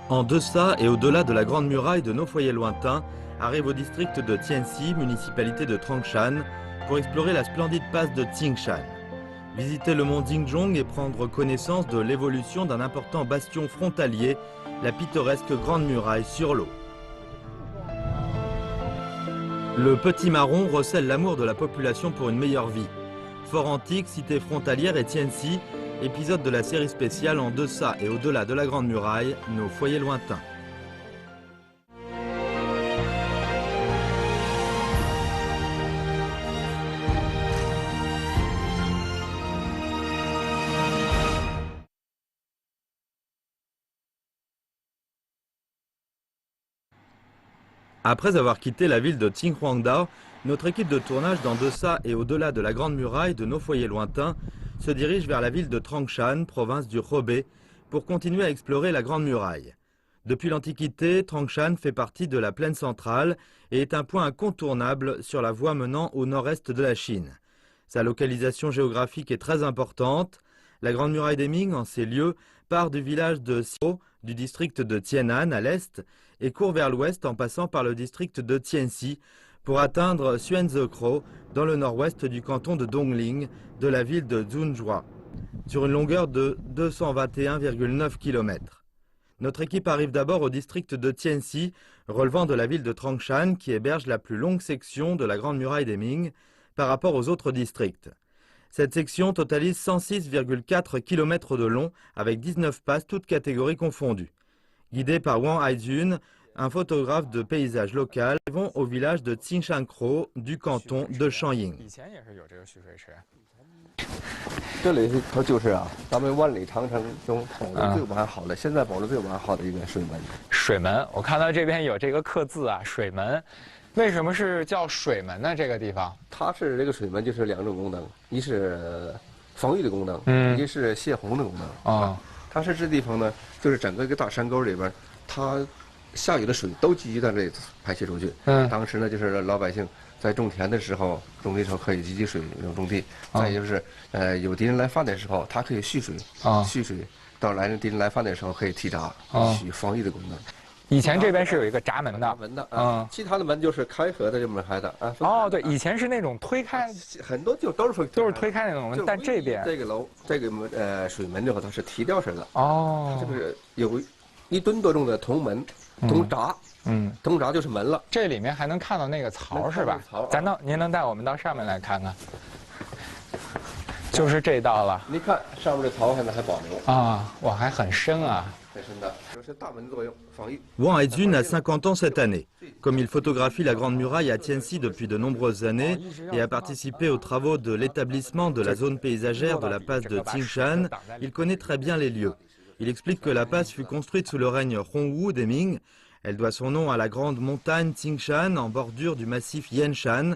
En deçà et au-delà de la Grande Muraille de nos foyers lointains, arrive au district de Tianxi, municipalité de Trongshan, pour explorer la splendide passe de Tsingshan. Visiter le mont Dingzhong et prendre connaissance de l'évolution d'un important bastion frontalier, la pittoresque Grande Muraille sur l'eau. Le Petit Marron recèle l'amour de la population pour une meilleure vie. Fort antique, cité frontalière et Tianxi, épisode de la série spéciale En deçà et au-delà de la Grande Muraille, nos foyers lointains. Après avoir quitté la ville de Qinghuangdao, notre équipe de tournage d'En deçà et au-delà de la Grande Muraille de nos foyers lointains se dirige vers la ville de Trongshan, province du Hebei, pour continuer à explorer la Grande Muraille. Depuis l'Antiquité, Trongshan fait partie de la plaine centrale et est un point incontournable sur la voie menant au nord-est de la Chine. Sa localisation géographique est très importante. La Grande Muraille des Ming, en ces lieux, part du village de Xiao, du district de Tian'an à l'est, et court vers l'ouest en passant par le district de Tianxi pour atteindre Xuanzekro dans le nord-ouest du canton de Dongling de la ville de Zhuzhua, sur une longueur de 221,9 km. Notre équipe arrive d'abord au district de Tianxi, relevant de la ville de Trongshan qui héberge la plus longue section de la Grande Muraille des Ming par rapport aux autres districts. Cette section totalise 106,4 km de long avec 19 passes toutes catégories confondues. Guidés par Wang Haijun, un photographe de paysage local, ils vont au village de Tsingshankro du canton de Shanying. 这里头就是啊，咱们万里长城中保留最完好的，现在保留最完好的一个水门。水门，我看到这边有这个刻字啊，水门。为什么是叫水门呢？这个地方？它是这个水门就是两种功能，一是防御的功能，一是泄洪的功能。啊，它是这地方呢，就是整个一个大山沟里边，它下雨的水都积聚在这里排泄出去。当时呢，就是老百姓在种田的时候，种地时候可以积积水用种地。再就是有敌人来犯的时候，它可以蓄水，蓄水到敌人来犯的时候可以提闸，起防御的功能。 以前这边是有一个闸门的，其他的门就是开合的这么开的啊。哦，对，以前是那种推开，很多就都是推开那种门，但这边这个楼这个水门之后它是提吊式的。哦，这个有1吨多重的铜门、铜闸，铜闸就是门了。这里面还能看到那个槽是吧？您能带我们到上面来看看？就是这道了。你看上面的槽还保留啊，哇，还很深啊。 Wang Haijun a 50 ans cette année. Comme il photographie la Grande Muraille à Tianxi depuis de nombreuses années et a participé aux travaux de l'établissement de la zone paysagère de la passe de Tsingshan, il connaît très bien les lieux. Il explique que la passe fut construite sous le règne Hongwu des Ming. Elle doit son nom à la grande montagne Tsingshan en bordure du massif Yanshan.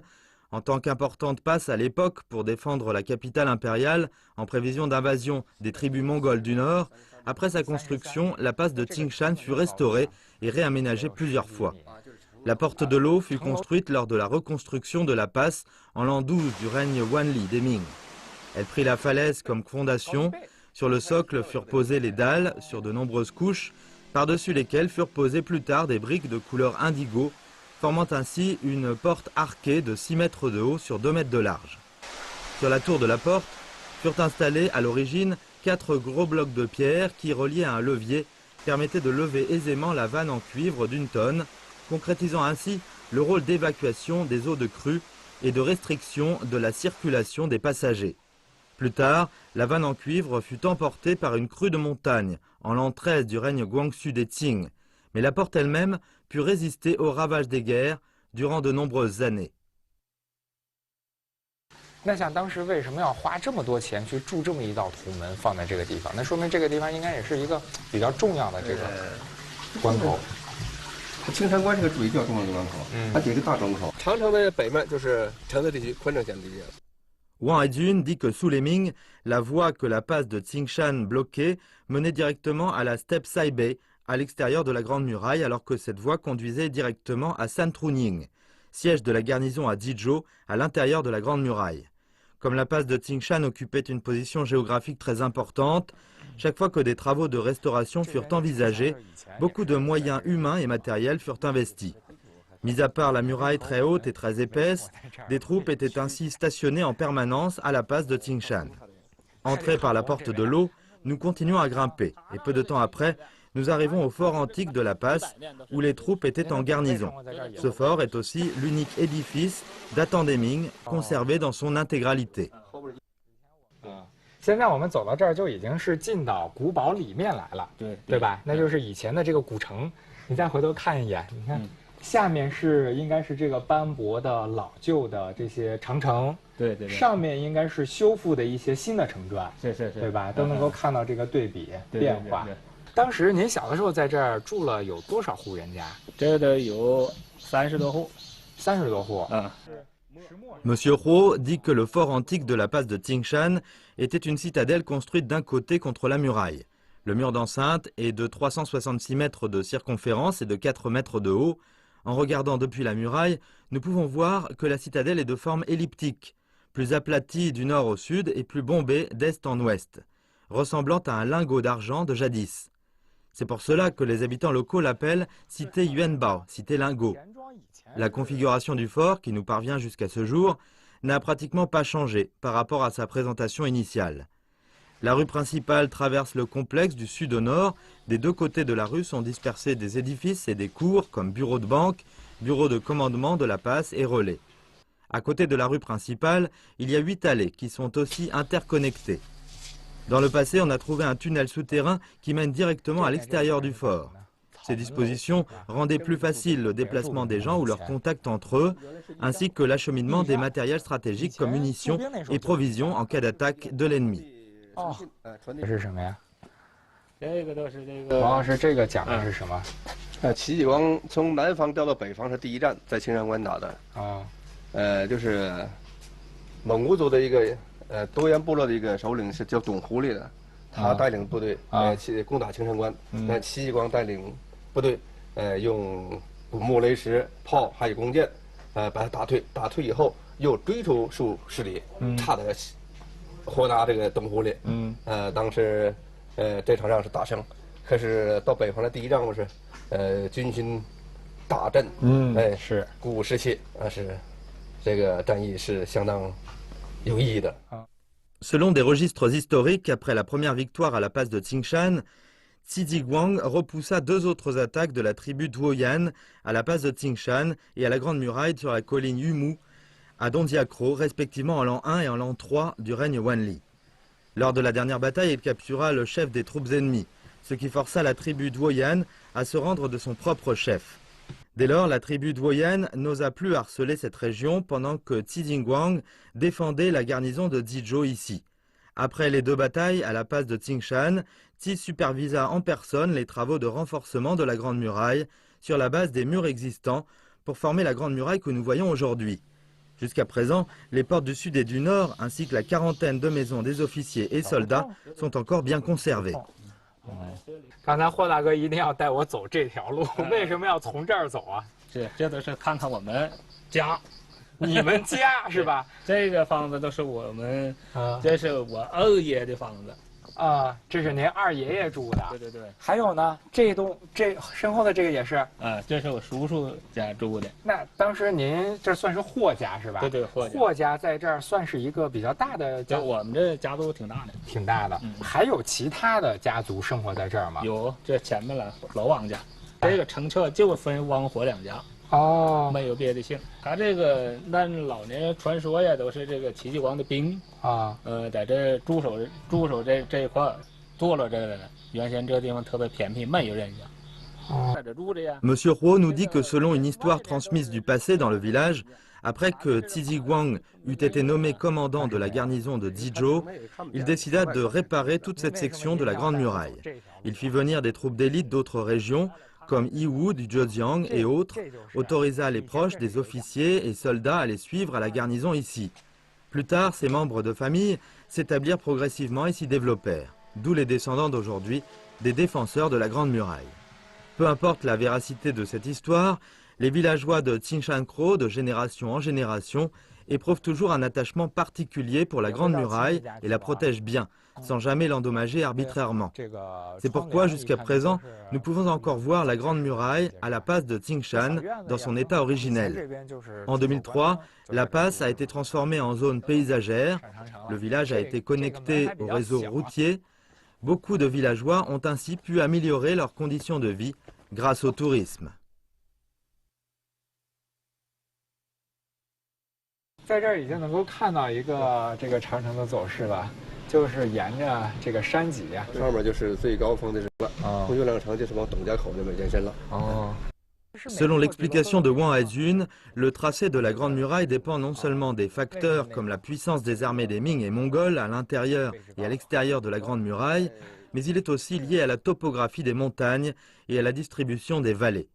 En tant qu'importante passe à l'époque pour défendre la capitale impériale en prévision d'invasion des tribus mongoles du Nord, après sa construction, la passe de Tsingshan fut restaurée et réaménagée plusieurs fois. La porte de l'eau fut construite lors de la reconstruction de la passe en l'an 12 du règne Wanli des Ming. Elle prit la falaise comme fondation. Sur le socle furent posées les dalles sur de nombreuses couches, par-dessus lesquelles furent posées plus tard des briques de couleur indigo, formant ainsi une porte arquée de 6 mètres de haut sur 2 mètres de large. Sur la tour de la porte furent installés à l'origine 4 gros blocs de pierre qui, reliés à un levier, permettaient de lever aisément la vanne en cuivre d'1 tonne, concrétisant ainsi le rôle d'évacuation des eaux de crue et de restriction de la circulation des passagers. Plus tard, la vanne en cuivre fut emportée par une crue de montagne en l'an 13 du règne Guangxu des Qing, mais la porte elle-même put résister aux ravages des guerres durant de nombreuses années. 那像当时为什么要花这么多钱去筑这么一道土门放在这个地方？那说明这个地方应该也是一个比较重要的这个关口。青山关是个比较重要的关口，它几个大关口。长城的北面就是承德地区、昆城县地区。 Wang Haijun dit que sous les Ming, la voie que la passe de Tsingshan bloquait menait directement à la steppe Saibei, à l'extérieur de la Grande Muraille, alors que cette voie conduisait directement à Santrunning, siège de la garnison à Dizhou, à l'intérieur de la Grande Muraille. Comme la passe de Tsingshan occupait une position géographique très importante, Chaque fois que des travaux de restauration furent envisagés, beaucoup de moyens humains et matériels furent investis. Mis à part la muraille très haute et très épaisse, des troupes étaient ainsi stationnées en permanence à la passe de Tsingshan. Entrés par la porte de l'eau, nous continuons à grimper et peu de temps après, nous arrivons au fort antique de la passe où les troupes étaient en garnison. Ce fort est aussi l'unique édifice datant des Ming conservé dans son intégralité. 现在我们走到这儿就已经是进到古堡里面来了，对吧？那就是以前的这个古城。你再回头看一眼，你看下面是应该是这个斑驳的老旧的这些长城，对，上面应该是修复的一些新的城砖，是，对吧？都能够看到这个对比变化。当时您小的时候在这儿住了有多少户人家？这得有30多户，30多户。Monsieur Huo dit que le fort antique de la passe de Tsingshan était une citadelle construite d'un côté contre la muraille. Le mur d'enceinte est de 366 mètres de circonférence et de 4 mètres de haut. En regardant depuis la muraille, nous pouvons voir que la citadelle est de forme elliptique, plus aplatie du nord au sud et plus bombée d'est en ouest, ressemblant à un lingot d'argent de jadis. C'est pour cela que les habitants locaux l'appellent cité Yuanbao, cité lingot. La configuration du fort, qui nous parvient jusqu'à ce jour, n'a pratiquement pas changé par rapport à sa présentation initiale. La rue principale traverse le complexe du sud au nord. Des deux côtés de la rue sont dispersés des édifices et des cours comme bureaux de banque, bureaux de commandement de la passe et relais. À côté de la rue principale, il y a 8 allées qui sont aussi interconnectées. Dans le passé, on a trouvé un tunnel souterrain qui mène directement à l'extérieur du fort. Ces dispositions rendaient plus facile le déplacement des gens ou leur contact entre eux, ainsi que l'acheminement des matériels stratégiques comme munitions et provisions en cas d'attaque de l'ennemi. 这是什么呀？王老师，这个讲的是什么？戚继光从南方调到北方是第一站，在青山关打的。就是蒙古族的一个多元部落的一个首领是叫董狐狸的，他带领部队攻打青山关。戚继光带领部队用古木雷石炮还有弓箭把他打退，打退以后又追出数十里，差点活拿这个董狐狸。当时这场仗是大胜，可是到北方的第一仗是军心大振，是鼓舞士气，是这个战役是相当有意义的。Selon des registres historiques, après la première victoire à la passe de Tsingshan, Tiziguang repoussa 2 autres attaques de la tribu Duoyan à la passe de Tsingshan et à la Grande Muraille sur la colline Yumu, à Dondiakro, respectivement en l'an 1 et en l'an 3 du règne Wanli. Lors de la dernière bataille, il captura le chef des troupes ennemies, ce qui força la tribu Duoyan à se rendre de son propre chef. Dès lors, la tribu Duoyan n'osa plus harceler cette région pendant que Tiziguang défendait la garnison de Dizhou ici. Après les 2 batailles à la passe de Tsingshan, Ti supervisa en personne les travaux de renforcement de la Grande Muraille sur la base des murs existants pour former la Grande Muraille que nous voyons aujourd'hui. Jusqu'à présent, les portes du sud et du nord, ainsi que la quarantaine de maisons des officiers et soldats, sont encore bien conservées. 刚才霍大哥一定要带我走这条路，为什么要从这儿走啊？这都是看看我们家，你们家是吧？这个房子都是我们，这是我二爷的房子。这是您二爷爷住的。对。还有呢，这身后的这个也是。这是我叔叔家住的。那当时您这算是霍家是吧？对，霍家在这儿算是一个比较大的家。我们这家族挺大的。挺大的。还有其他的家族生活在这儿吗？有，这前面了老王家，这个城侧就分王火2家。没有别的姓。他这个咱老年传说呀，都是这个戚继光的兵在这驻守这一块坐落这个的。原先这地方特别偏僻，没有人家。在这住着呀。Monsieur Huo nous dit que selon une histoire transmise du passé dans le village, après que Tiziguang eut été nommé commandant de la garnison de Dizhou, il décida de réparer toute cette section de la Grande Muraille. Il fit venir des troupes d'élite d'autres régions, comme Yiwu du Zhejiang et autres, autorisa les proches des officiers et soldats à les suivre à la garnison ici. Plus tard, ces membres de famille s'établirent progressivement et s'y développèrent, d'où les descendants d'aujourd'hui des défenseurs de la Grande Muraille. Peu importe la véracité de cette histoire, les villageois de Tsingshan-Kro, de génération en génération, éprouvent toujours un attachement particulier pour la Grande Muraille et la protègent bien, sans jamais l'endommager arbitrairement. C'est pourquoi, jusqu'à présent, nous pouvons encore voir la Grande Muraille à la passe de Tsingshan dans son état originel. En 2003, la passe a été transformée en zone paysagère, le village a été connecté au réseau routier. Beaucoup de villageois ont ainsi pu améliorer leurs conditions de vie grâce au tourisme. 在这儿已经能够看到一个这个长城的走势了，就是沿着这个山脊呀，上面就是最高峰的了。从月亮城就是往董家口那边延伸了。Selon l'explication de Wang Haijun, le tracé de la Grande Muraille dépend non seulement des facteurs comme la puissance des armées des Ming et Mongols à l'intérieur et à l'extérieur de la Grande Muraille, mais il est aussi lié à la topographie des montagnes et à la distribution des vallées.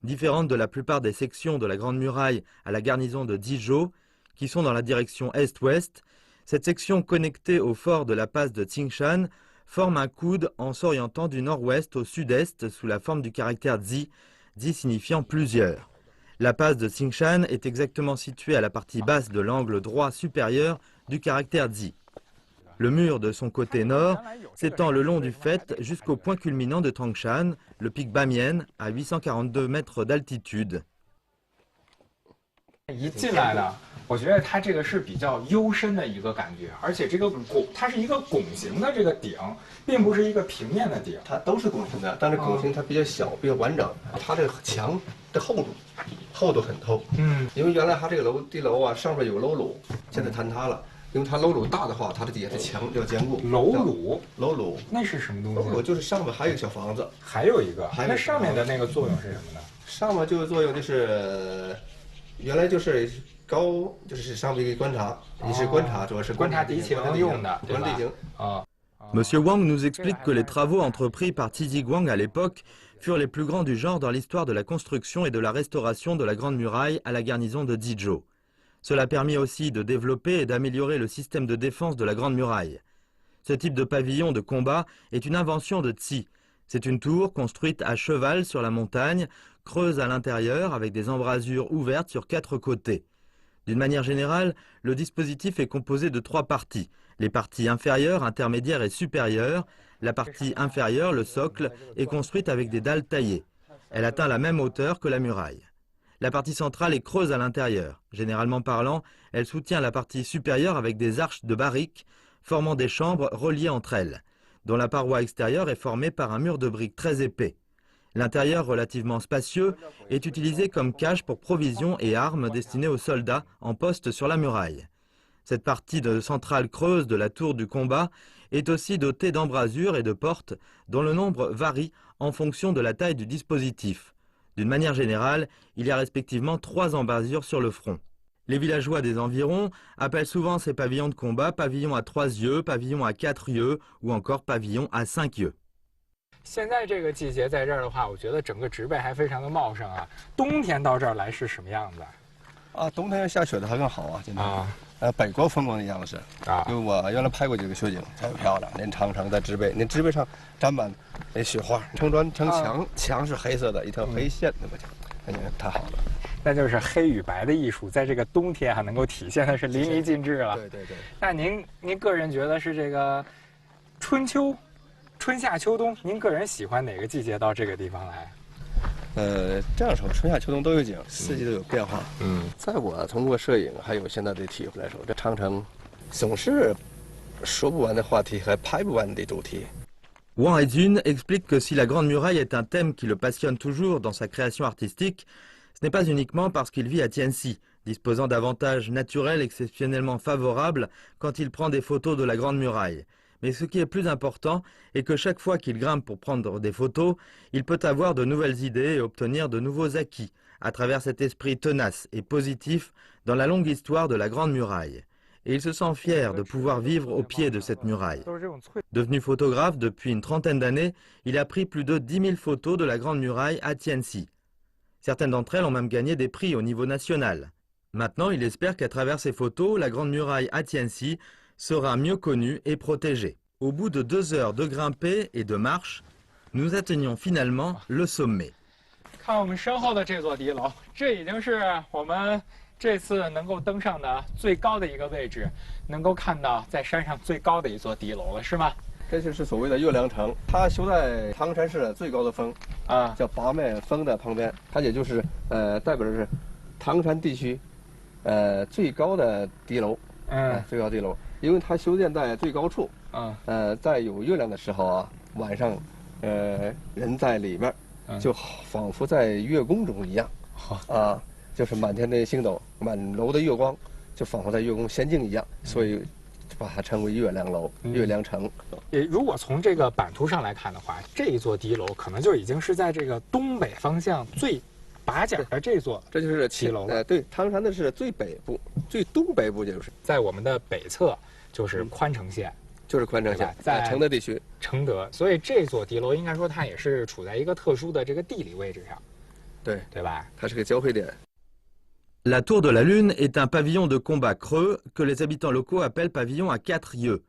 Différente de la plupart des sections de la Grande Muraille à la garnison de Dizhou, qui sont dans la direction est-ouest, cette section connectée au fort de la passe de Tsingshan forme un coude en s'orientant du nord-ouest au sud-est sous la forme du caractère Zi, Zi signifiant plusieurs. La passe de Tsingshan est exactement située à la partie basse de l'angle droit supérieur du caractère Zi. Le mur de son côté nord s'étend le long du faîte jusqu'au point culminant de Tangshan, le pic Bamian, à 842 mètres d'altitude. 一进来呢，我觉得它这个是比较幽深的一个感觉，而且这个拱，它是一个拱形的这个顶，并不是一个平面的顶。它都是拱形的，但是拱形它比较小，比较完整。它这个墙的厚度很透。因为原来它这个地楼啊，上面有楼橹，现在坍塌了。因为它楼橹大的话，它的底下的墙要坚固。楼橹，那是什么东西？楼橹就是上面还有一个小房子，还有一个。那上面的那个作用是什么呢？上面就作用就是。 原来就是高，就是上面一个观察，你是观察，主要是观察地形用的，观察地形啊。Monsieur Wang nous explique que les travaux entrepris par Tizi Guang à l'époque furent les plus grands du genre dans l'histoire de la construction et de la restauration de la Grande Muraille à la garnison de Dizhou. Cela permit aussi de développer et d'améliorer le système de défense de la Grande Muraille. Ce type de pavillon de combat est une invention de Tsi. C'est une tour construite à cheval sur la montagne, creuse à l'intérieur avec des embrasures ouvertes sur 4 côtés. D'une manière générale, le dispositif est composé de 3 parties. Les parties inférieures, intermédiaires et supérieures. La partie inférieure, le socle, est construite avec des dalles taillées. Elle atteint la même hauteur que la muraille. La partie centrale est creuse à l'intérieur. Généralement parlant, elle soutient la partie supérieure avec des arches de barriques, formant des chambres reliées entre elles, dont la paroi extérieure est formée par un mur de briques très épais. L'intérieur relativement spacieux est utilisé comme cache pour provisions et armes destinées aux soldats en poste sur la muraille. Cette partie centrale creuse de la tour du combat est aussi dotée d'embrasures et de portes dont le nombre varie en fonction de la taille du dispositif. D'une manière générale, il y a respectivement 3 embrasures sur le front. Les villageois des environs appellent souvent ces pavillons de combat pavillons à 3 yeux, pavillons à 4 yeux ou encore pavillons à 5 yeux. 现在这个季节在这儿的话，我觉得整个植被还非常的茂盛啊。冬天到这儿来是什么样子？啊，冬天下雪的还更好啊，现在啊，北国风光的样子啊。因为我原来拍过几个雪景，太漂亮，连长城在植被，那植被上沾满那雪花，成砖成墙，墙是黑色的，一条黑线，那么感觉太好了。那就是黑与白的艺术，在这个冬天还能够体现的是淋漓尽致了。对对对。那您个人觉得是这个春夏秋冬，您个人喜欢哪个季节到这个地方来？这样说，春夏秋冬都有景，四季都有变化。在我通过摄影还有现在的体会来说，这长城总是说不完的话题和拍不完的主题。Wang Haijun explique que si la Grande Muraille est un thème qui le passionne toujours dans sa création artistique, ce n'est pas uniquement parce qu'il vit à Tianxi, disposant d'avantages naturels exceptionnellement favorables quand il prend des photos de la Grande Muraille. Mais ce qui est plus important est que chaque fois qu'il grimpe pour prendre des photos, il peut avoir de nouvelles idées et obtenir de nouveaux acquis à travers cet esprit tenace et positif dans la longue histoire de la Grande Muraille. Et il se sent fier de pouvoir vivre au pied de cette muraille. Devenu photographe depuis une trentaine d'années, il a pris plus de 10 000 photos de la Grande Muraille à Tianxi. Certaines d'entre elles ont même gagné des prix au niveau national. Maintenant, il espère qu'à travers ces photos, la Grande Muraille à Tianxi sera mieux connue et protégée. Au bout de 2 heures de grimpée et de marche, nous atteignons finalement le sommet. 看我们身后的这座敌楼，这已经是我们这次能够登上的最高的一个位置，能够看到在山上最高的一座敌楼了，是吗？这就是所谓的月亮城，它修在唐山市最高的峰，叫八脉峰的旁边，它也就是代表的是唐山地区最高的敌楼，最高敌楼，因为它修建在最高处，在有月亮的时候啊，晚上人在里面，就仿佛在月宫中一样，就是满天的星斗，满楼的月光，就仿佛在月宫仙境一样，所以把它称为月亮楼、月亮城。如果从这个版图上来看的话，这一座敌楼可能就已经是在这个东北方向最把角的这座，这就是骑楼了。对，唐山的是最北部，最东北部就是在我们的北侧就是宽城县，就是宽城县，在承德地区，承德。所以这座敌楼应该说它也是处在一个特殊的这个地理位置上，对吧？它是个交汇点。La tour de la Lune est un pavillon de combat creux que les habitants locaux appellent pavillon à 4 yeux.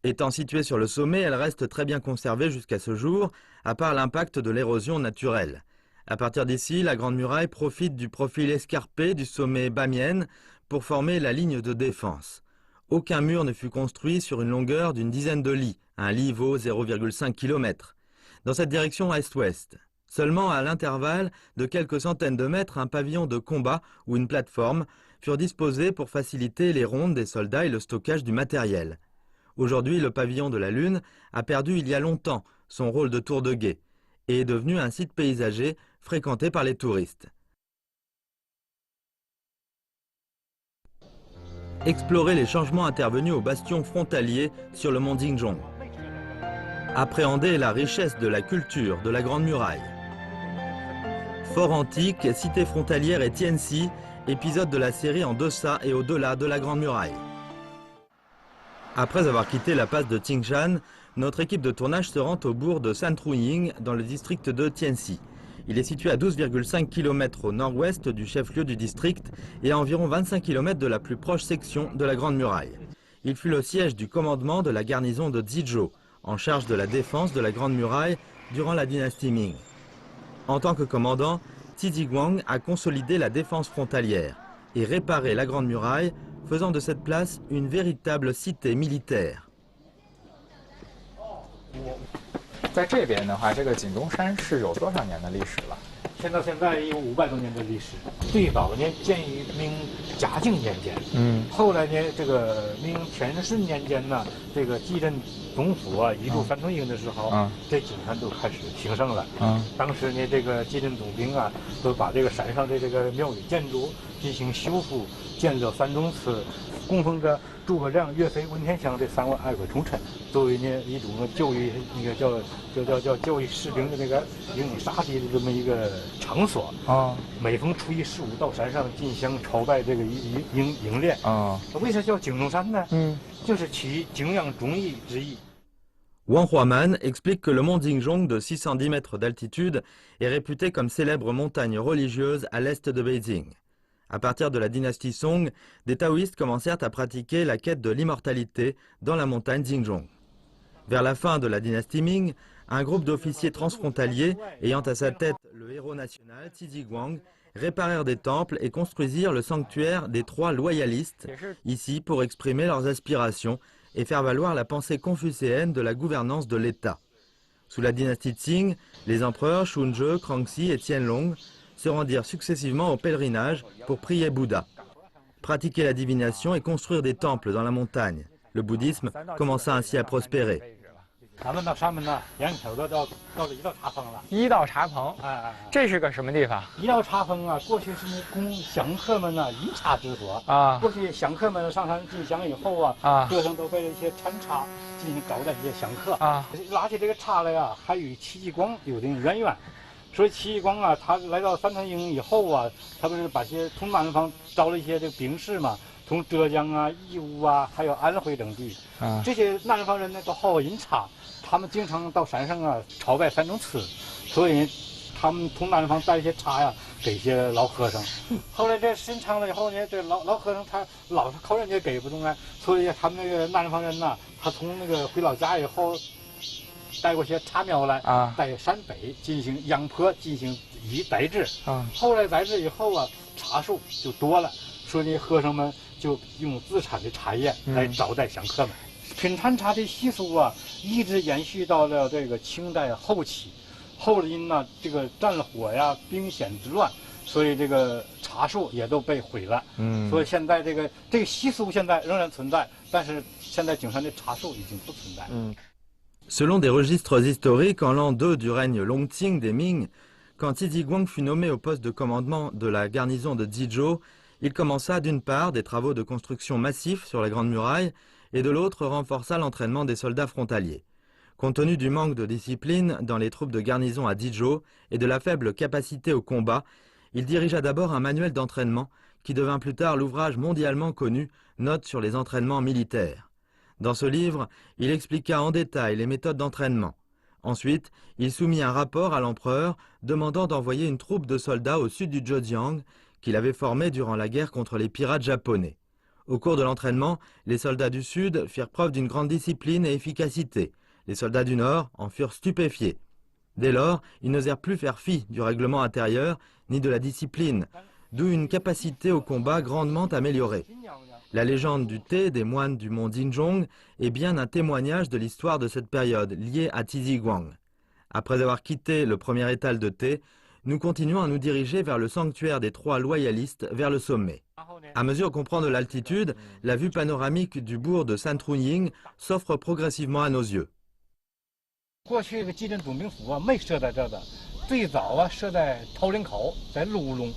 Étant située sur le sommet, elle reste très bien conservée jusqu'à ce jour, à part l'impact de l'érosion naturelle. À partir d'ici, la Grande Muraille profite du profil escarpé du sommet Bamienne pour former la ligne de défense. Aucun mur ne fut construit sur une longueur d'une dizaine de lits, un lit vaut 0,5 km, dans cette direction est-ouest. Seulement à l'intervalle de quelques centaines de mètres, un pavillon de combat ou une plateforme furent disposés pour faciliter les rondes des soldats et le stockage du matériel. Aujourd'hui, le pavillon de la Lune a perdu il y a longtemps son rôle de tour de guet et est devenu un site paysager fréquenté par les touristes. Explorer les changements intervenus au bastion frontalier sur le mont Jinzhong. Appréhender la richesse de la culture de la Grande Muraille. Fort antique, cité frontalière et Tianxi, épisode de la série en deçà et au-delà de la Grande Muraille. Après avoir quitté la passe de Qingshan, notre équipe de tournage se rend au bourg de Santruying dans le district de Tianxi. Il est situé à 12,5 km au nord-ouest du chef-lieu du district et à environ 25 km de la plus proche section de la Grande Muraille. Il fut le siège du commandement de la garnison de Zizhou, en charge de la défense de la Grande Muraille durant la dynastie Ming. En tant que commandant, Ziziguang a consolidé la défense frontalière et réparé la Grande Muraille, faisant de cette place une véritable cité militaire. 在这边的话，这个景东山是有多少年的历史了？现在有500多年的历史。最早呢建于明嘉靖年间，后来呢这个明天顺年间呢，这个继任总府啊移驻三屯营的时候，这景山都开始兴盛了。当时呢这个继任总兵啊，都把这个山上的这个庙宇建筑进行修复，建了3宗祠，供奉着诸葛亮、岳飞、文天祥这3位爱国忠臣，作为呢一种教育那个叫教育士兵的那个英勇杀敌的这么一个场所啊。每逢初一、15到山上进香朝拜这个营练啊。为啥叫景东山呢？就是其景仰忠义之意。Wang Huaman explique que le mont Jinzhong de 610 mètres d'altitude est réputé comme célèbre montagne religieuse à l'est de Beijing. À partir de la dynastie Song, des taoïstes commencèrent à pratiquer la quête de l'immortalité dans la montagne Jinzhong. Vers la fin de la dynastie Ming, un groupe d'officiers transfrontaliers, ayant à sa tête le héros national Ziziguang, réparèrent des temples et construisirent le sanctuaire des 3 loyalistes, ici pour exprimer leurs aspirations et faire valoir la pensée confucéenne de la gouvernance de l'État. Sous la dynastie Qing, les empereurs Shunzhe, Kangxi et Qianlong se rendirent successivement au pèlerinage pour prier Bouddha. Pratiquer la divination et construire des temples dans la montagne. Le bouddhisme commença ainsi à prospérer. 咱们到山门呢，眼瞅着到了一道茶棚了。一道茶棚，这是个什么地方？一道茶棚啊，过去是供香客们呢饮茶之所啊。过去香客们上山进香以后啊，和尚都备了一些禅茶进行招待这些香客啊。拿起这个茶来啊，还与戚继光有点渊源。所以戚继光啊，他来到三屯营以后啊，他不是把些从南方招了一些这个兵士嘛，从浙江啊、义乌啊，还有安徽等地啊，这些南方人呢都好饮茶。他们经常到山上啊朝拜3宗祠，所以他们从南方带一些茶呀给一些老和尚。后来这时间长了以后呢，这老和尚他老是靠人家给不动啊，所以他们那个南方人呐，他从那个回老家以后，带过些茶苗来啊，带山北进行养坡，进行代制啊。后来代制以后啊，茶树就多了。说呢，和尚们就用自产的茶叶来招待香客们。品禅茶的习俗啊，一直延续到了这个清代后期。后因呢，这个战火呀、兵险之乱，所以这个茶树也都被毁了。所以现在这个习俗现在仍然存在，但是现在景山的茶树已经不存在。Selon des registres historiques, en l'an 2 du règne Longqing des Ming, quand Tizi Guang fut nommé au poste de commandement de la garnison de Jizhou, il commença d'une part des travaux de construction massifs sur la Grande Muraille et de l'autre renforça l'entraînement des soldats frontaliers. Compte tenu du manque de discipline dans les troupes de garnison à Jizhou et de la faible capacité au combat, il dirigea d'abord un manuel d'entraînement qui devint plus tard l'ouvrage mondialement connu Notes sur les entraînements militaires. Dans ce livre, il expliqua en détail les méthodes d'entraînement. Ensuite, il soumit un rapport à l'empereur demandant d'envoyer une troupe de soldats au sud du Zhejiang qu'il avait formé durant la guerre contre les pirates japonais. Au cours de l'entraînement, les soldats du sud firent preuve d'une grande discipline et efficacité. Les soldats du nord en furent stupéfiés. Dès lors, ils n'osèrent plus faire fi du règlement intérieur ni de la discipline, d'où une capacité au combat grandement améliorée. La légende du thé des moines du mont Jinzhong est bien un témoignage de l'histoire de cette période liée à Tizi Guang. Après avoir quitté le premier étal de thé, nous continuons à nous diriger vers le sanctuaire des trois loyalistes vers le sommet. À mesure qu'on prend de l'altitude, la vue panoramique du bourg de Santruying s'offre progressivement à nos yeux. 过去这个基镇总兵府啊，没设在这的，最早啊设在桃林口，在卢龙。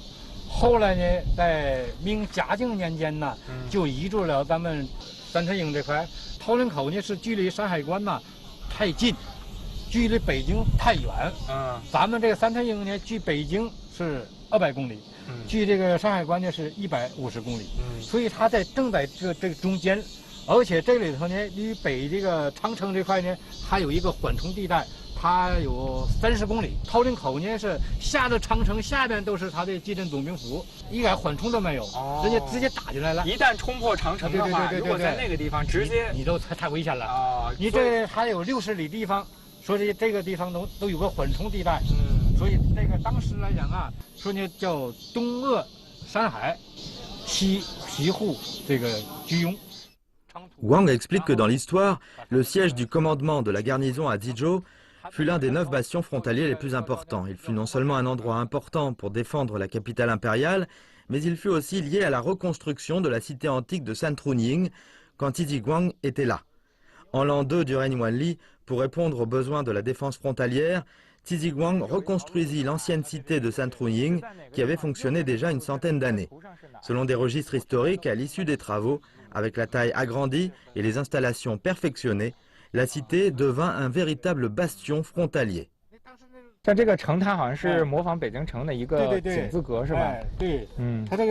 后来呢，在明嘉靖年间呢，就移驻了咱们三春营这块。桃林口呢是距离山海关呐太近，距离北京太远。咱们这个三春营呢，距北京是200公里，距这个山海关呢是150公里。所以它正在这个中间。 而且这里头呢，离北这个长城这块呢，还有一个缓冲地带，它有30公里。桃林口呢是下了长城，下边都是它的基镇总兵府，一点缓冲都没有，人家直接打进来了。一旦冲破长城的话，如果在那个地方直接，你都太危险了。你这还有60里地方，说这个地方都有个缓冲地带。所以这个当时来讲啊，说呢叫东扼山海，西护这个居庸。 Wang explique que dans l'histoire, le siège du commandement de la garnison à Jizhou fut l'un des 9 bastions frontaliers les plus importants. Il fut non seulement un endroit important pour défendre la capitale impériale, mais il fut aussi lié à la reconstruction de la cité antique de Santruying quand Tizi Guang était là. En l'an 2 du règne Wanli, pour répondre aux besoins de la défense frontalière, Tizi Guang reconstruisit l'ancienne cité de Santruying qui avait fonctionné déjà une centaine d'années. Selon des registres historiques, à l'issue des travaux, avec la taille agrandie et les installations perfectionnées, la cité devint un véritable bastion frontalier. 像这个城，它好像是模仿北京城的一个井字格，是吧？对，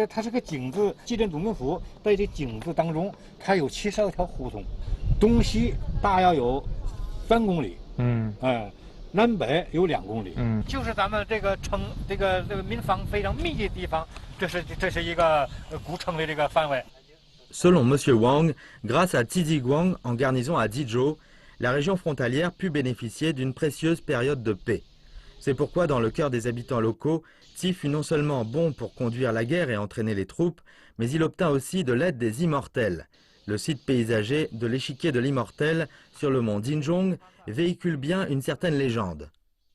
它是个井字，基镇总兵府在这井字当中，它有72条胡同，东西大约有3公里，南北有2公里，就是咱们这个城这个民房非常密集的地方，这是一个古城的这个范围。 Selon M. Wang, grâce à Tizi Guang en garnison à Jizhou, la région frontalière put bénéficier d'une précieuse période de paix. C'est pourquoi dans le cœur des habitants locaux, Ti fut non seulement bon pour conduire la guerre et entraîner les troupes, mais il obtint aussi de l'aide des Immortels. Le site paysager de l'échiquier de l'Immortel sur le mont Jinzhong véhicule bien une certaine légende.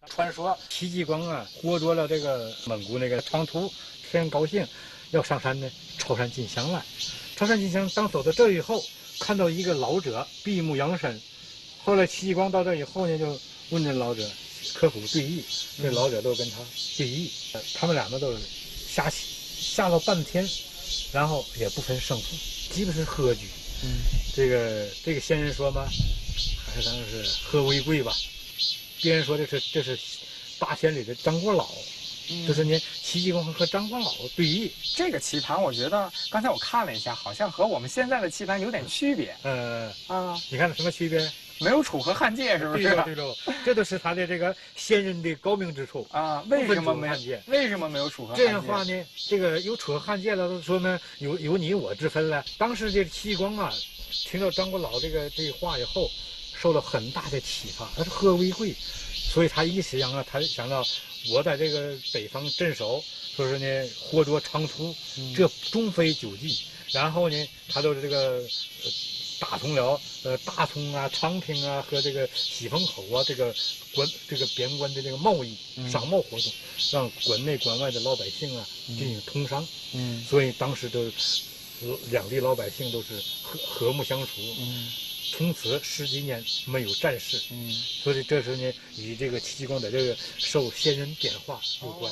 传说戚继光啊，活捉了这个蒙古那个长途，非常高兴，要上山呢，朝山进香来。朝山进香，当走到这以后，看到一个老者闭目养神。后来戚继光到这以后呢，就问这老者刻苦对弈，这老者都跟他对弈，他们两个都是下棋，下了半天，然后也不分胜负，基本是和局。这个先人说嘛，还是当是和为贵吧。别人说这是8千里的张国老。 就是呢，戚继光和张光老对弈。这个棋盘，我觉得刚才我看了一下，好像和我们现在的棋盘有点区别。你看什么区别？没有楚河汉界，是不是？对喽，这都是他的这个先人的高明之处啊。为什么没有楚河汉界？这样的话呢，这个有楚河汉界了，说明有你我之分了。当时这戚继光啊，听到张国老这话以后，受了很大的启发，他是和为贵。 所以他一时想啊，他想到我在这个北方镇守，说是呢活捉长途，这终非久计。然后呢，他都是这个打通了大同啊、昌平啊和这个喜峰口啊这个边关的这个贸易商贸活动，让关内关外的老百姓啊进行通商。所以当时都两地老百姓都是和睦相处。从此十几年没有战事。所以这是呢与这个戚继光的这个受先人点化有关。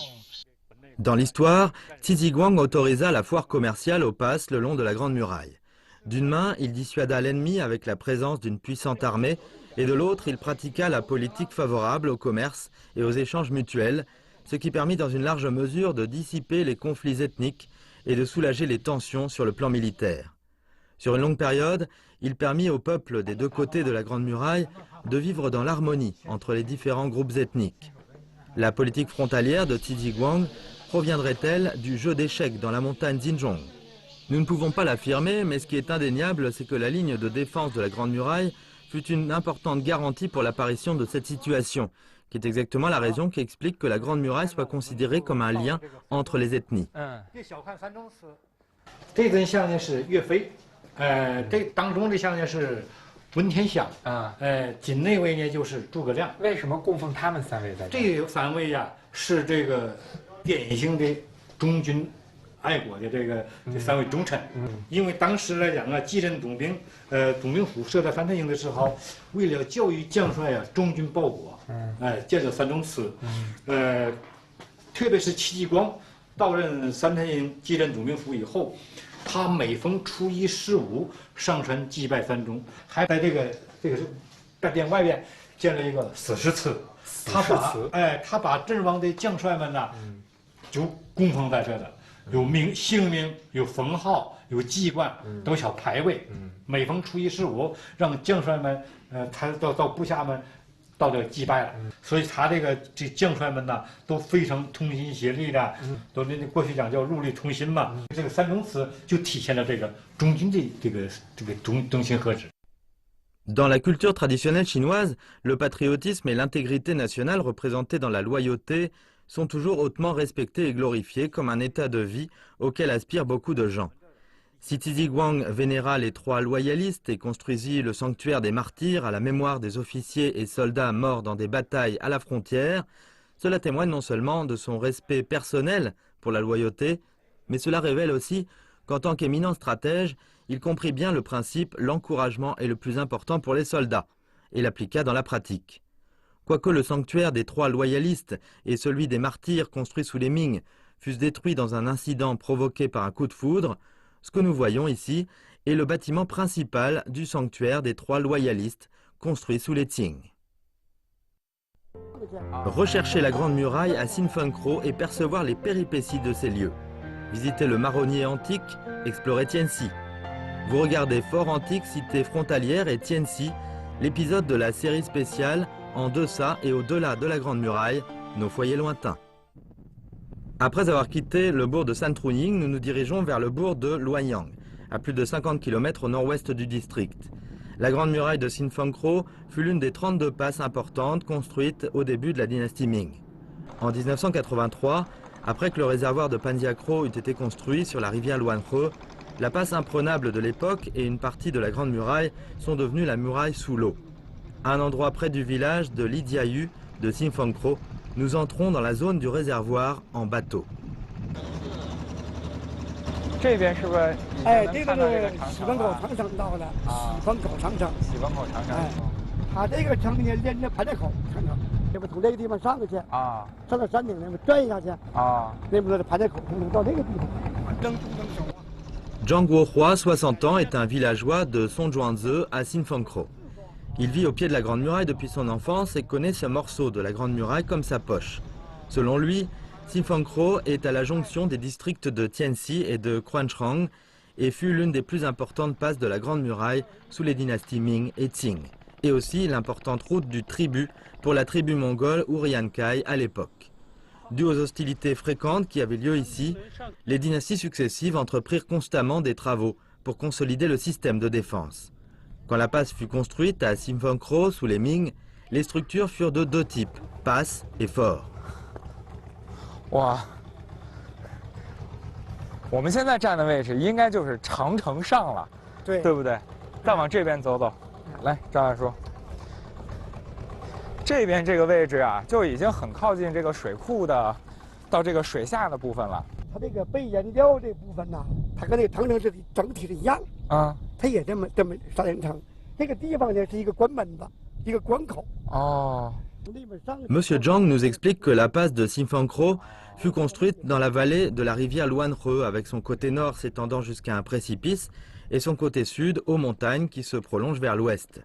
Dans l'histoire, Tiziguang autorisa la foire commerciale au pass le long de la Grande Muraille. D'une main, il dissuada l'ennemi avec la présence d'une puissante armée, et de l'autre, il pratiqua la politique favorable au commerce et aux échanges mutuels, ce qui permit dans une large mesure de dissiper les conflits ethniques et de soulager les tensions sur le plan militaire. Sur une longue période, il permit au peuple des deux côtés de la Grande Muraille de vivre dans l'harmonie entre les différents groupes ethniques. La politique frontalière de Tiziguang proviendrait-elle du jeu d'échecs dans la montagne Xinzhong? Nous ne pouvons pas l'affirmer, mais ce qui est indéniable, c'est que la ligne de défense de la Grande Muraille fut une importante garantie pour l'apparition de cette situation, qui est exactement la raison qui explique que la Grande Muraille soit considérée comme un lien entre les ethnies. 这尊像呢是岳飞，这当中的像呢是文天祥，紧内位呢就是诸葛亮。为什么供奉他们三位在这？这三位呀是这个典型的忠君爱国的这三位忠臣。因为当时来讲啊，继任总兵府设在樊太营的时候，为了教育将帅啊忠君报国，建了三宗祠。特别是戚继光到任樊太营继任总兵府以后，他每逢初一、十五上山祭拜三宗，还在这个大殿外边建了一个死尸祠。他把阵亡的将帅们呢，就供奉在这的，有姓名、有封号、有记冠，都小牌位。每逢初一、十五，让将帅们，他到部下们到这祭拜了。所以他这将帅们呢，都非常同心协力的，都过去讲叫戮力同心嘛。这个三宗祠就体现了这个忠君的这个忠心和旨。Dans la culture traditionnelle chinoise, le patriotisme et l'intégrité nationale représentés dans la loyauté sont toujours hautement respectés et glorifiés comme un état de vie auquel aspirent beaucoup de gens. Si Tiziguang vénéra les trois loyalistes et construisit le sanctuaire des martyrs à la mémoire des officiers et soldats morts dans des batailles à la frontière, cela témoigne non seulement de son respect personnel pour la loyauté, mais cela révèle aussi qu'en tant qu'éminent stratège, il comprit bien le principe « l'encouragement est le plus important pour les soldats » et l'appliqua dans la pratique. Quoique le sanctuaire des trois loyalistes et celui des martyrs construits sous les Ming fussent détruits dans un incident provoqué par un coup de foudre, ce que nous voyons ici est le bâtiment principal du sanctuaire des trois loyalistes construit sous les Qing. Rechercher la Grande Muraille à Sinfengkro et percevoir les péripéties de ces lieux. Visitez le marronnier antique, explorez Tianxi. Vous regardez Fort Antique, Cité Frontalière et Tianxi, l'épisode de la série spéciale En deçà et au-delà de la Grande Muraille, nos foyers lointains. Après avoir quitté le bourg de Santruying, nous nous dirigeons vers le bourg de Luoyang, à plus de 50 km au nord-ouest du district. La Grande Muraille de Sinfengkro fut l'une des 32 passes importantes construites au début de la dynastie Ming. En 1983, après que le réservoir de Panjiakro eut été construit sur la rivière Luanhe, la passe imprenable de l'époque et une partie de la Grande Muraille sont devenues la muraille sous l'eau. À un endroit près du village de Lidiayu de Sinfengkro, nous entrons dans la zone du réservoir en bateau. 这边是不是？哎，这个是喜峰口长城到的，喜峰口长城。喜峰口长城。它这个城呢连着盘子口长城，这不从这个地方上去啊，上到山顶那么转下去啊，那不是盘子口通到这个地方。Zhang Guohua, 60 ans, est un villageois de Songzhuangzi à Sinfengkro. Il vit au pied de la Grande Muraille depuis son enfance et connaît ce morceau de la Grande Muraille comme sa poche. Selon lui, Sinfengkro est à la jonction des districts de Tianxi et de Quanchang et fut l'une des plus importantes passes de la Grande Muraille sous les dynasties Ming et Qing, et aussi l'importante route du tribut pour la tribu mongole Uriankai à l'époque. Dû aux hostilités fréquentes qui avaient lieu ici, les dynasties successives entreprirent constamment des travaux pour consolider le système de défense. Quand la passe fut construite à Sinfengkro sous les Ming, les structures furent de deux types, passe et fort. 哇，我们现在站的位置应该就是长城上了，对不对？再往这边走走，来，张大叔，这边这个位置啊，就已经很靠近这个水库的，到这个水下的部分了。它这个北岩雕这部分呢，它跟那个长城是整体是一样啊，它也这么杀人城。这个地方呢是一个关门子，一个关口。哦。Monsieur Zhang nous explique que la passe de Sifankro fut construite dans la vallée de la rivière Luanhe, avec son côté nord s'étendant jusqu'à un précipice et son côté sud aux montagnes qui se prolongent vers l'ouest.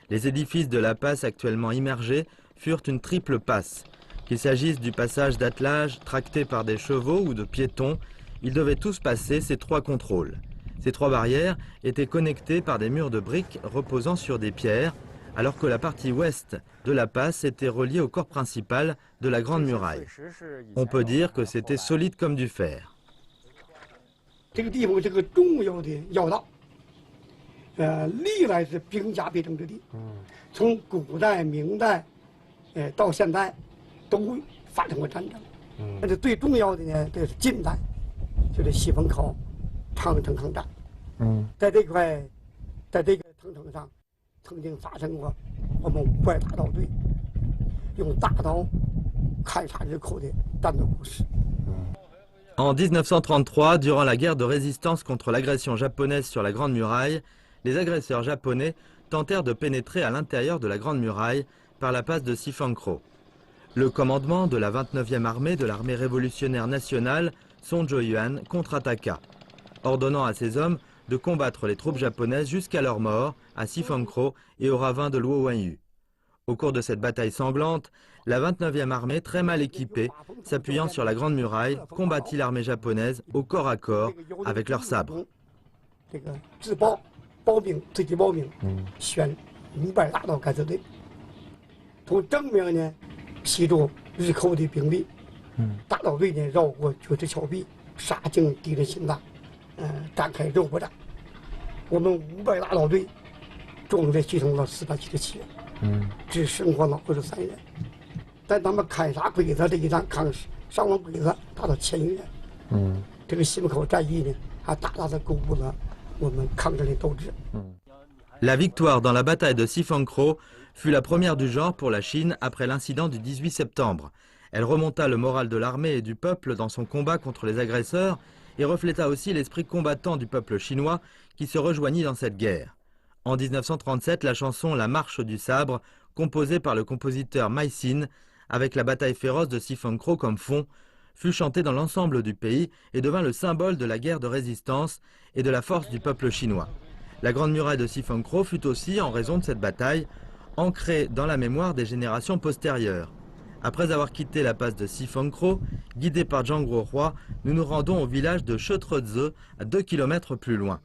Les édifices de la passe actuellement immergés furent une triple passe. Qu'il s'agisse du passage d'attelage tracté par des chevaux ou de piétons, ils devaient tous passer ces 3 contrôles. Ces 3 barrières étaient connectées par des murs de briques reposant sur des pierres, alors que la partie ouest de la passe était reliée au corps principal de la Grande Muraille. On peut dire que c'était solide comme du fer. 这个地方是个重要的要道，历来是兵家必争之地。从古代、明代，到现在，都发生过战争。但是最重要的呢，这是近代，就是西风口、长城抗战。在这块，在这个长城上，曾经发生过我们5怪大刀队用大刀砍杀日寇的战斗故事。En 1933, durant la guerre de résistance contre l'agression japonaise sur la Grande Muraille, les agresseurs japonais tentèrent de pénétrer à l'intérieur de la Grande Muraille par la passe de Sifankro. Le commandement de la 29e armée de l'armée révolutionnaire nationale, Son Jo-yuan, contre-attaqua, ordonnant à ses hommes de combattre les troupes japonaises jusqu'à leur mort à Sifankro et au ravin de Luowanyu. Au cours de cette bataille sanglante, la 29e armée, très mal équipée, s'appuyant sur la Grande Muraille, combattit l'armée japonaise au corps à corps avec leurs sabres. 只生还了53人，但他们砍杀鬼子这一战，伤亡鬼子达到1000余人。这个西门口战役呢，还大大的鼓舞了我们抗战的斗志。La victoire dans la bataille de Sifankro fut la première du genre pour la Chine après l'incident du 18 septembre. Elle remonta le moral de l'armée et du peuple dans son combat contre les agresseurs et refléta aussi l'esprit combattant du peuple chinois qui se rejoignit dans cette guerre. En 1937, la chanson La Marche du Sabre, composée par le compositeur Mai Xin, avec la bataille féroce de Sifankro comme fond, fut chantée dans l'ensemble du pays et devint le symbole de la guerre de résistance et de la force du peuple chinois. La Grande Muraille de Sifankro fut aussi, en raison de cette bataille, ancrée dans la mémoire des générations postérieures. Après avoir quitté la passe de Sifankro, guidés par Zhang Guohua, nous nous rendons au village de Chetreze, à 2 km plus loin.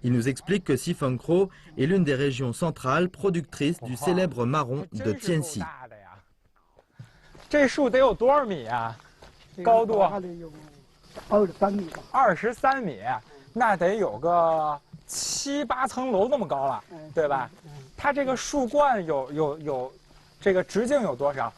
Il nous explique que Sifankro est l'une des régions centrales productrices du célèbre marron de Tianxi. 这树得有多少米啊？高度23米吧。23米，那得有个7、8层楼那么高了，对吧？它这个树冠有这个直径有多少？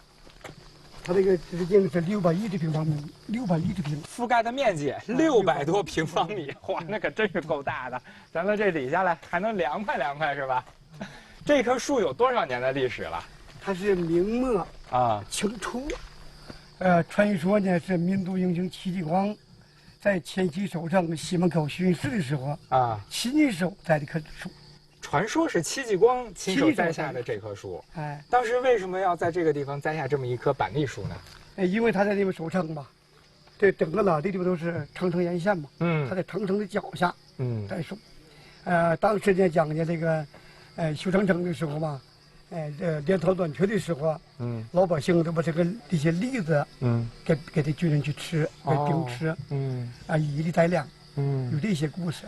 它这个直径是610平方米，610平，覆盖的面积600多平方米，哇，那可真是够大的。咱们这底下来还能凉快是吧？这棵树有多少年的历史了？它是明末清初，传说呢是民族英雄戚继光在前期守城西门口巡视的时候亲手栽的棵树。传说是戚继光亲手栽下的这棵树。当时为什么要在这个地方栽下这么一棵板栗树呢？因为他在那边守城嘛，这整个呢这地方都是长城沿线嘛，他在长城的脚下栽树。当时呢讲的这个修长城的时候嘛，连头短缺的时候，老百姓都把这些栗子，给这军人去吃，给兵吃，以利待粮，有这些故事。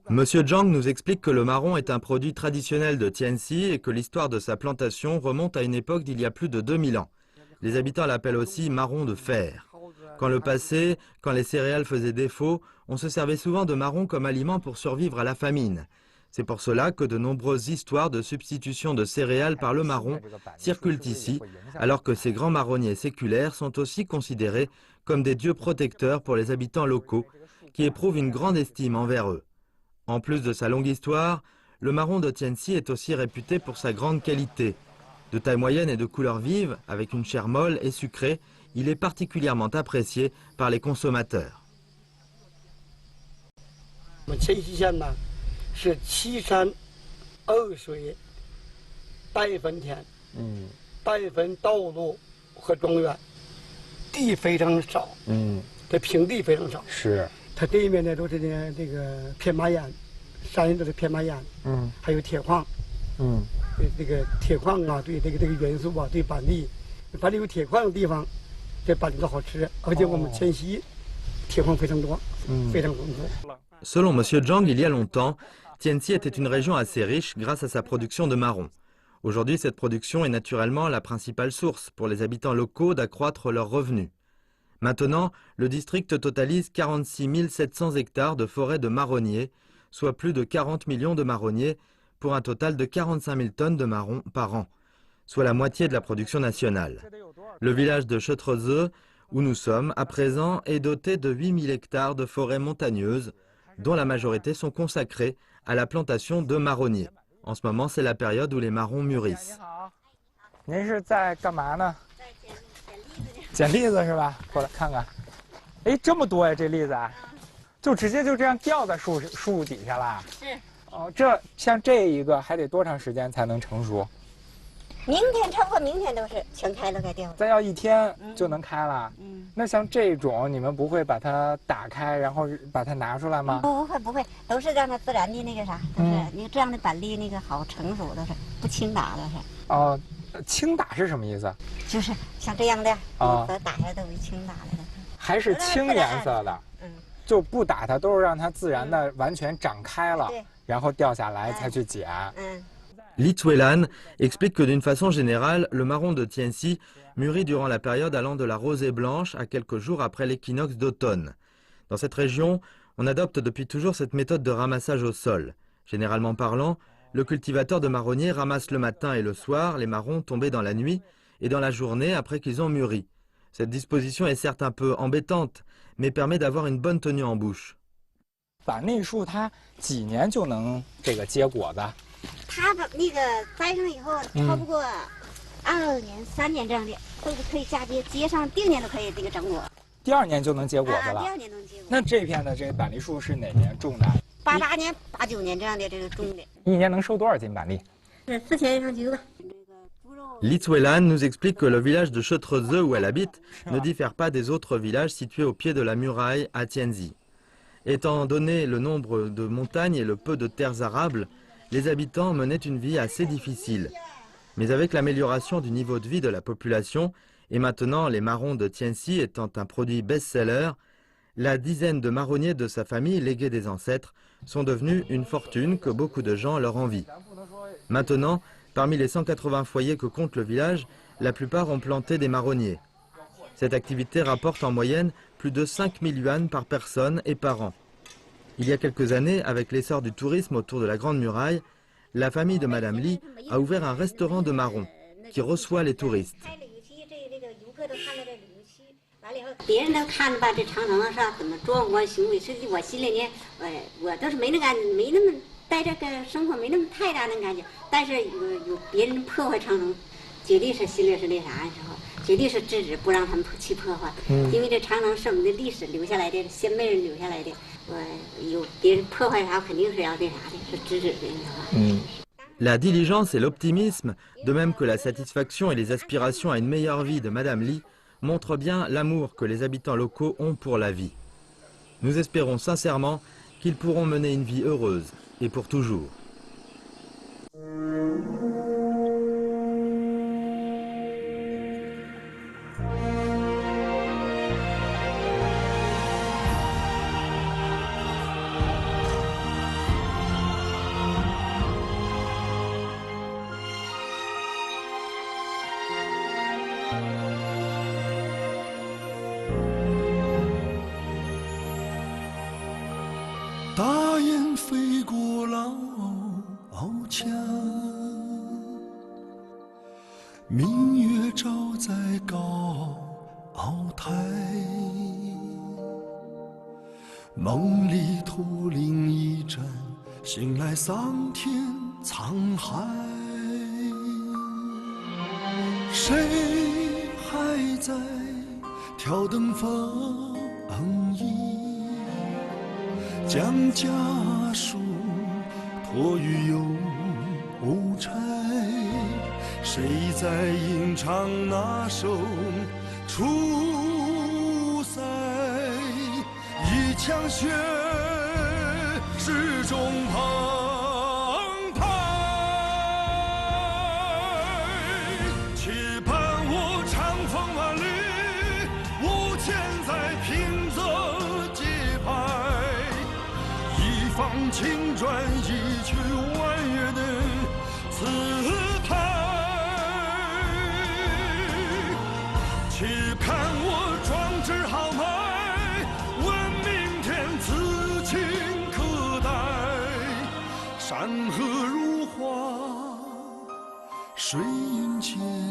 Monsieur Zhang nous explique que le marron est un produit traditionnel de Tianxi et que l'histoire de sa plantation remonte à une époque d'il y a plus de 2000 ans. Les habitants l'appellent aussi marron de fer. Quand le passé, quand les céréales faisaient défaut, on se servait souvent de marron comme aliment pour survivre à la famine. C'est pour cela que de nombreuses histoires de substitution de céréales par le marron circulent ici, alors que ces grands marronniers séculaires sont aussi considérés comme des dieux protecteurs pour les habitants locaux, qui éprouvent une grande estime envers eux. En plus de sa longue histoire, le marron de Tianxi est aussi réputé pour sa grande qualité. De taille moyenne et de couleur vive, avec une chair molle et sucrée, il est particulièrement apprécié par les consommateurs. 我们黔西县呢，是七山二水带分田，带分道路和庄园，地非常少，这平地非常少。是，它这一面呢都是这个片麻岩，山上都是片麻岩，还有铁矿，这个铁矿啊，对这个元素啊，对板栗，凡是有铁矿的地方，这板栗都好吃，而且我们黔西铁矿非常多，非常丰富。 Selon M. Zhang, il y a longtemps, Tianxi était une région assez riche grâce à sa production de marron. Aujourd'hui, cette production est naturellement la principale source pour les habitants locaux d'accroître leurs revenus. Maintenant, le district totalise 46 700 hectares de forêts de marronniers, soit plus de 40 millions de marronniers, pour un total de 45 000 tonnes de marron par an, soit la moitié de la production nationale. Le village de Chetreze, où nous sommes à présent, est doté de 8 000 hectares de forêts montagneuses, dont la majorité sont consacrés à la plantation de marronniers. En ce moment, c'est la période où les marrons mûrissent. 您是在干嘛呢？捡栗子是吧？过来看看。哎，这么多呀，这栗子，就直接就这样掉在树底下啦？是。哦，这像这一个还得多长时间才能成熟？ 明天差不多，明天都是全开了，该掉了。再要1天就能开了。那像这种，你们不会把它打开，然后把它拿出来吗？不会，都是让它自然的那个啥，都是你这样的板栗那个好成熟，都是不轻打的是。哦，轻打是什么意思？就是像这样的，把它打下都是轻打的。还是青颜色的。就不打它，都是让它自然的完全长开了，然后掉下来才去捡。Li Zuelan explique que d'une façon générale, le marron de Tianxi mûrit durant la période allant de la rosée blanche à quelques jours après l'équinoxe d'automne. Dans cette région, on adopte depuis toujours cette méthode de ramassage au sol. Généralement parlant, le cultivateur de marronniers ramasse le matin et le soir les marrons tombés dans la nuit et dans la journée après qu'ils ont mûri. Cette disposition est certes un peu embêtante, mais permet d'avoir une bonne tenue en bouche. 板栗树它几年就能这个结果子？ 它把那个栽上以后，超不过2年、3年这样的，都是可以下接，接上第2年都可以这个整果。第2年就能结果子了。第2年能结果。那这片的这个板栗树是哪年种的？88年、89年这样的这个种的。一年能收多少斤板栗？是4000上斤吧。 Li Zuelan nous explique que le village de Chetreze où elle habite ne diffère pas des autres villages situés au pied de la muraille à Tianxi. Étant donné le nombre de montagnes et le peu de terres arables, les habitants menaient une vie assez difficile. Mais avec l'amélioration du niveau de vie de la population, et maintenant les marrons de Tianxi étant un produit best-seller, la dizaine de marronniers de sa famille légués des ancêtres sont devenus une fortune que beaucoup de gens leur envient. Maintenant, parmi les 180 foyers que compte le village, la plupart ont planté des marronniers. Cette activité rapporte en moyenne plus de 5 000 yuan par personne et par an. Il y a quelques années, avec l'essor du tourisme autour de la Grande Muraille, la famille de Madame Li a ouvert un restaurant de marrons qui reçoit les touristes. 别人都看吧，这长城是吧？怎么壮观雄伟？实际我心里呢，我倒是没那感，没那么在这个生活没那么太大的感觉。但是有别人破坏长城，绝对是心里是那啥的时候，绝对是制止不让他们去破坏。因为这长城是我们的历史留下来的，先辈人留下来的。有别人破坏啥，肯定是要那啥的，是制止的，你知道吧？ La diligence et l'optimisme, de même que la satisfaction et les aspirations à une meilleure vie de Madame Li, montrent bien l'amour que les habitants locaux ont pour la vie. Nous espérons sincèrement qu'ils pourront mener une vie heureuse et pour toujours. 梦里图灵一战，醒来桑田沧海。谁还在挑灯放映？将家书托于邮差。谁在吟唱那首出塞？一腔血始终澎湃，期盼我长风万里，无钱在平泽节拍，一放青砖，一曲婉约的词态。期盼我壮志豪迈，问明天此情可待。山河如画，水云间。